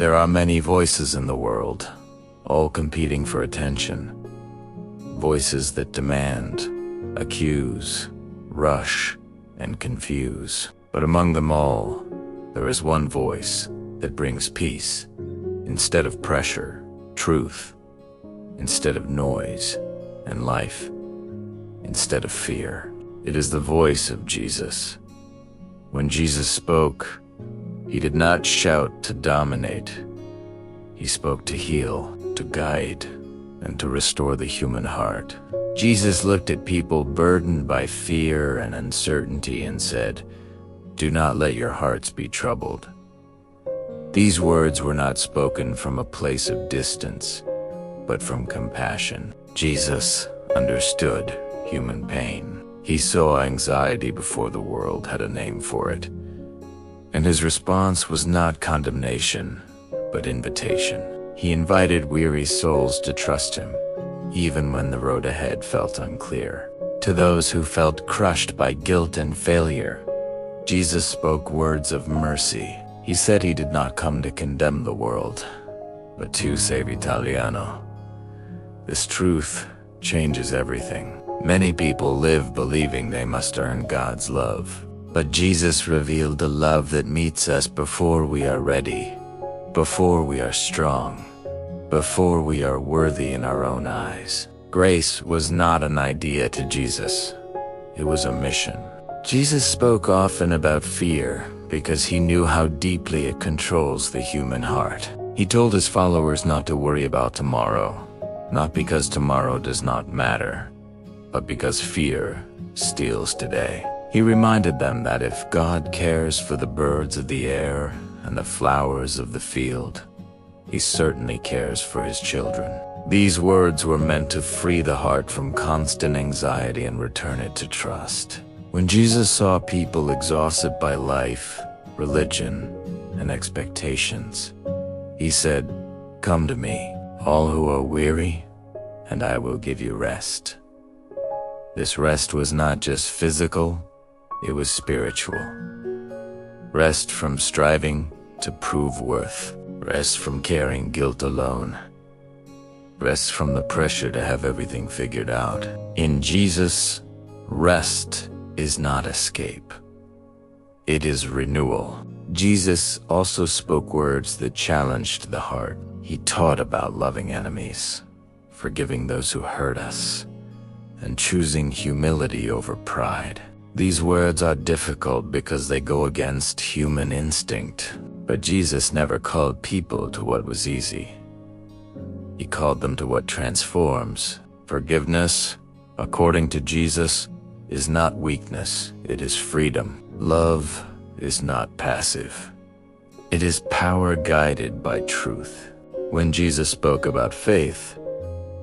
There are many voices in the world, all competing for attention. Voices that demand, accuse, rush, and confuse. But among them all, there is one voice that brings peace. Instead of pressure, truth. Instead of noise, and life. Instead of fear. It is the voice of Jesus. When Jesus spoke, he did not shout to dominate. He spoke to heal, to guide, and to restore the human heart. Jesus looked at people burdened by fear and uncertainty and said, "Do not let your hearts be troubled." These words were not spoken from a place of distance, but from compassion. Jesus understood human pain. He saw anxiety before the world had a name for it. And his response was not condemnation, but invitation. He invited weary souls to trust him, even when the road ahead felt unclear. To those who felt crushed by guilt and failure, Jesus spoke words of mercy. He said he did not come to condemn the world, but to save Italiano. This truth changes everything. Many people live believing they must earn God's love. But Jesus revealed a love that meets us before we are ready, before we are strong, before we are worthy in our own eyes. Grace was not an idea to Jesus. It was a mission. Jesus spoke often about fear because he knew how deeply it controls the human heart. He told his followers not to worry about tomorrow, not because tomorrow does not matter, but because fear steals today. He reminded them that if God cares for the birds of the air and the flowers of the field, he certainly cares for his children. These words were meant to free the heart from constant anxiety and return it to trust. When Jesus saw people exhausted by life, religion, and expectations, he said, "Come to me, all who are weary, and I will give you rest." This rest was not just physical, it was spiritual. Rest from striving to prove worth. Rest from carrying guilt alone. Rest from the pressure to have everything figured out. In Jesus, rest is not escape. It is renewal. Jesus also spoke words that challenged the heart. He taught about loving enemies, forgiving those who hurt us, and choosing humility over pride. These words are difficult because they go against human instinct, but Jesus never called people to what was easy. He called them to what transforms. Forgiveness, according to Jesus, is not weakness, it is freedom. Love is not passive. It is power guided by truth. When Jesus spoke about faith,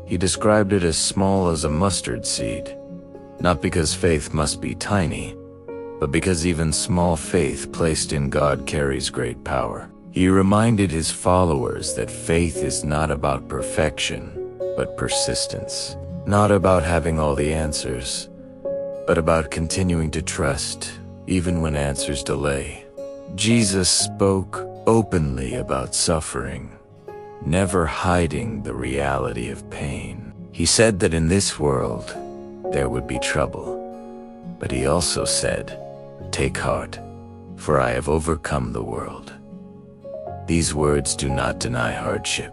he described it as small as a mustard seed. Not because faith must be tiny, but because even small faith placed in God carries great power. He reminded his followers that faith is not about perfection, but persistence. Not about having all the answers, but about continuing to trust, even when answers delay. Jesus spoke openly about suffering, never hiding the reality of pain. He said that in this world, there would be trouble. But he also said, "Take heart, for I have overcome the world." These words do not deny hardship,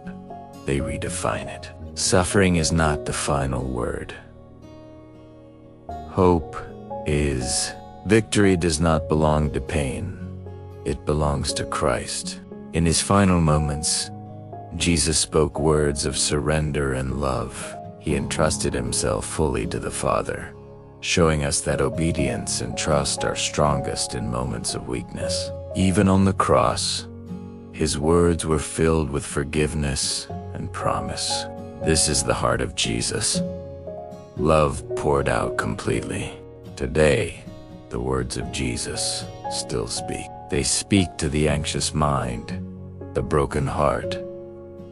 they redefine it. Suffering is not the final word. Hope is. Victory does not belong to pain, it belongs to Christ. In his final moments, Jesus spoke words of surrender and love. He entrusted himself fully to the Father, showing us that obedience and trust are strongest in moments of weakness. Even on the cross, his words were filled with forgiveness and promise. This is the heart of Jesus. Love poured out completely. Today, the words of Jesus still speak. They speak to the anxious mind, the broken heart,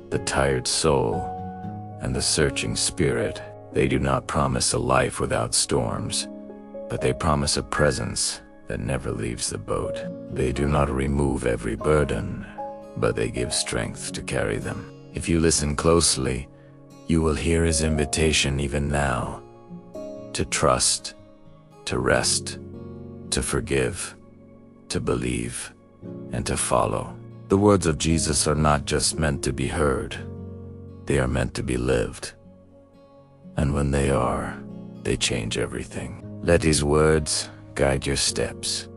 the tired soul, and the searching spirit. They do not promise a life without storms, but they promise a presence that never leaves the boat. They do not remove every burden, but they give strength to carry them. If you listen closely, you will hear his invitation even now, to trust, to rest, to forgive, to believe, and to follow. The words of Jesus are not just meant to be heard, they are meant to be lived. And when they are, they change everything. Let his words guide your steps.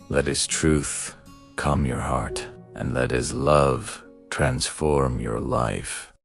Let his truth calm your heart, and let his love transform your life.